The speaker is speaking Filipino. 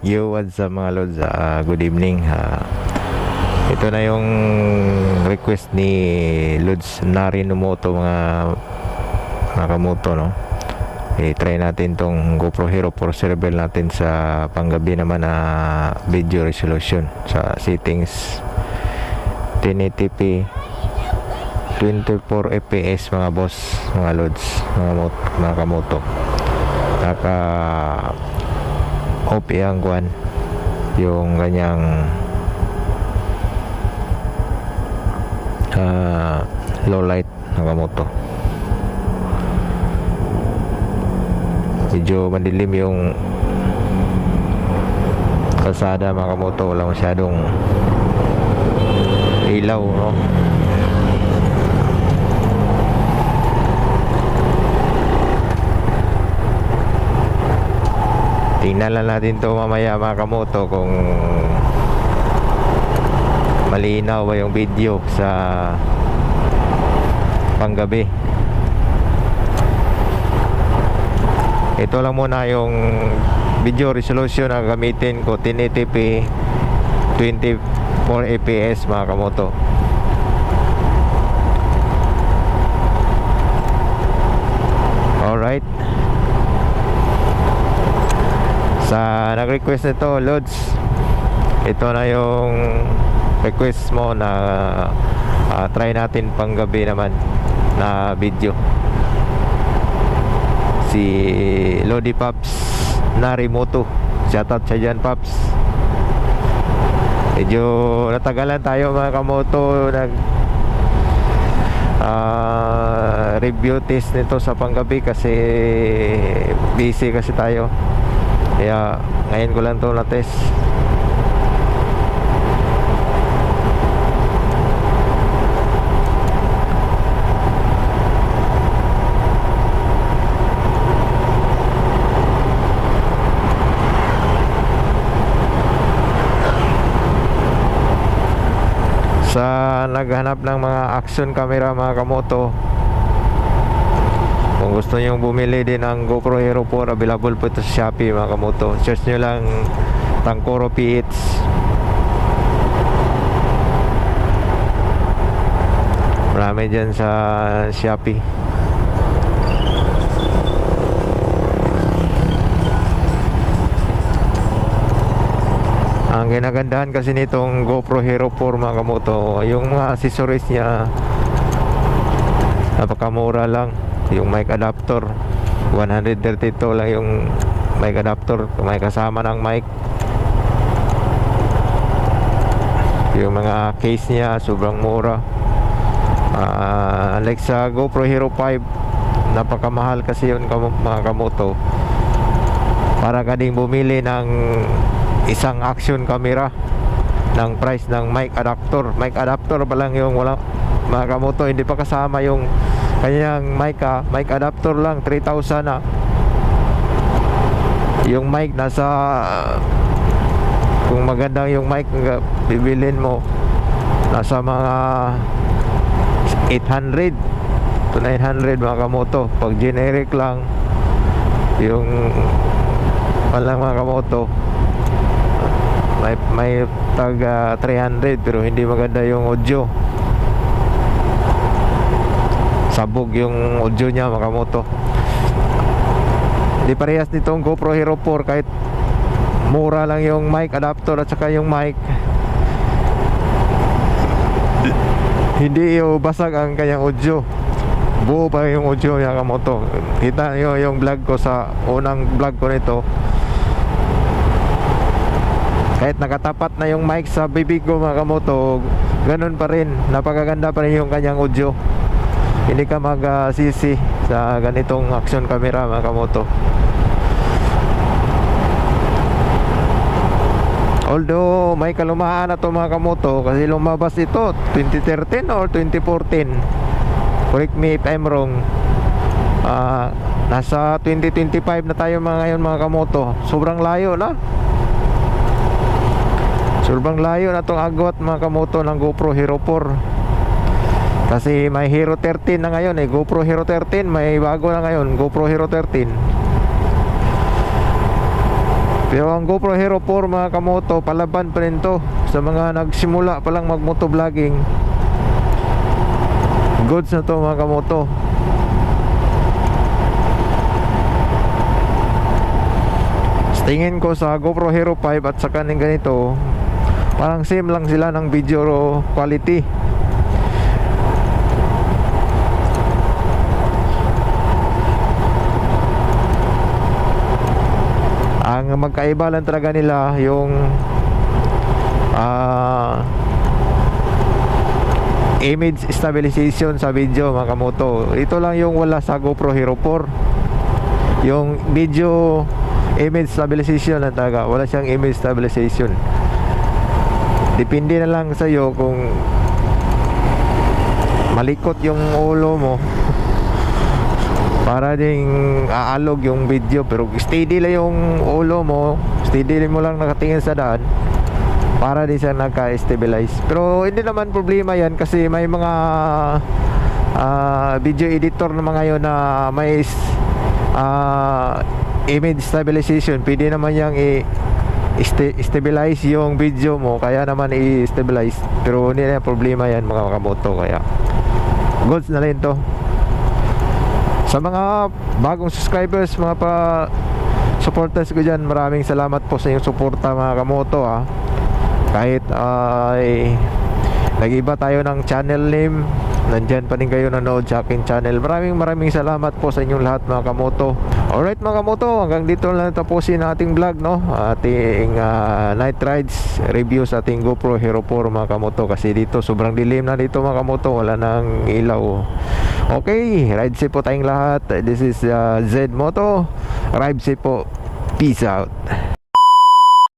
Yo, what's up mga lods? Good evening. Ito na yung request ni Lods Narinomoto mga kamoto, no? I-try natin tong GoPro Hero 4 server natin sa panggabi naman na video resolution sa settings 1080p 24 fps mga boss, mga lods, mga kamoto. Naka off yung kwan, yung ganyang low light ng kamoto. Medyo madilim yung kalsada mga kamoto, wala masyadong ilaw, no? Tingnan lang natin to mamaya mga kamoto kung malinaw ba yung video sa panggabi. Ito lang muna yung video resolution na gamitin ko, 1080p 24 fps mga kamoto. Alright, sa nag-request nito Lods, ito na yung request mo na try natin pang gabi naman na video. Si Lodi Pops Narimoto, shoutout siya dyan Pops. Medyo natagalan tayo mga kamoto nag review test nito sa panggabi kasi busy kasi tayo. Kaya ngayon ko lang to na test. Sa naghanap ng mga action camera mga kamoto, kung gusto nyo bumili din ng GoPro Hero 4, available po ito sa Shopee mga kamoto. Search nyo lang Tangkoro PH. Marami dyan sa Shopee. Ang ginagandahan kasi nitong GoPro Hero 4 mga kamoto, yung mga accessories niya napakamura lang. Yung mic adapter 132 lang yung mic adapter, may kasama ng mic. Yung mga case niya sobrang mura. Like sa GoPro Hero 5, napakamahal kasi yun mga kamoto. Para ka ding bumili ng isang action camera ng price ng mic adapter. Mic adapter pa lang yung wala mga kamoto, hindi pa kasama yung kanyang mic. Mic adapter lang 3,000 na. Yung mic nasa kung magandang yung mic bibilin mo, nasa mga 800 to 900 mga kamoto. Pag generic lang yung walang mga kamoto, may tag 300 pero hindi maganda yung audio. Sabog yung audio niya mga kamoto. Hindi parehas nitong GoPro Hero 4, kahit mura lang yung mic adapter at saka yung mic, hindi yung basag ang kanyang audio. Buo pa yung audio niya mga kamoto. Kita nyo yung vlog ko, sa unang vlog ko nito, kahit nakatapat na yung mic sa bibig ko mga kamoto, ganun pa rin, napakaganda pa rin yung kanyang audio. Hindi ka magsisi sa ganitong action camera mga kamoto. Although may kalumaan na to mga kamoto, kasi lumabas ito 2013 or 2014, correct me if I'm wrong. Nasa 2025 na tayo ngayon mga kamoto. Sobrang layo na. Sobrang layo na tong agwat mga kamoto ng GoPro Hero 4. Kasi may Hero 13 na ngayon GoPro Hero 13, may bago na ngayon, GoPro Hero 13. Pero ang GoPro Hero 4 mga kamoto, palaban pa rin to sa mga nagsimula pa lang mag motovlogging. Goods na to mga kamoto. Tingin ko sa GoPro Hero 5 at sa kaning ganito, parang same lang sila ng video quality. Ang magkaiba lang talaga nila yung image stabilization sa video mga kamoto. Ito lang yung wala sa GoPro Hero 4. Yung video image stabilization lang talaga. Wala siyang image stabilization. Depende na lang sa iyo kung malikot yung ulo mo para ding aalog yung video, pero steady lang yung ulo mo, steady mo lang nakatingin sa daan para din siya nagka-stabilize. Pero hindi naman problema yan kasi may mga video editor na mga yun na may image stabilization. Pwede naman yang i-stabilize yung video mo, kaya naman i-stabilize. Pero hindi na problema yan mga kamoto, kaya goods na rin to. Sa mga bagong subscribers, mga supporters ko dyan, maraming salamat po sa inyong suporta mga kamoto ha. Kahit nag-iba tayo ng channel name, nandyan pa din kayo nanood sa aking channel. Maraming salamat po sa inyong lahat mga kamoto. Alright mga kamoto, hanggang dito lang tapusin ang ating vlog, no? Ating night rides review sa ating GoPro Hero 4 mga kamoto. Kasi dito sobrang dilim na dito mga kamoto, wala nang ilaw. Okay, ride safe po tayong lahat. This is Z Moto. Ride safe po. Peace out.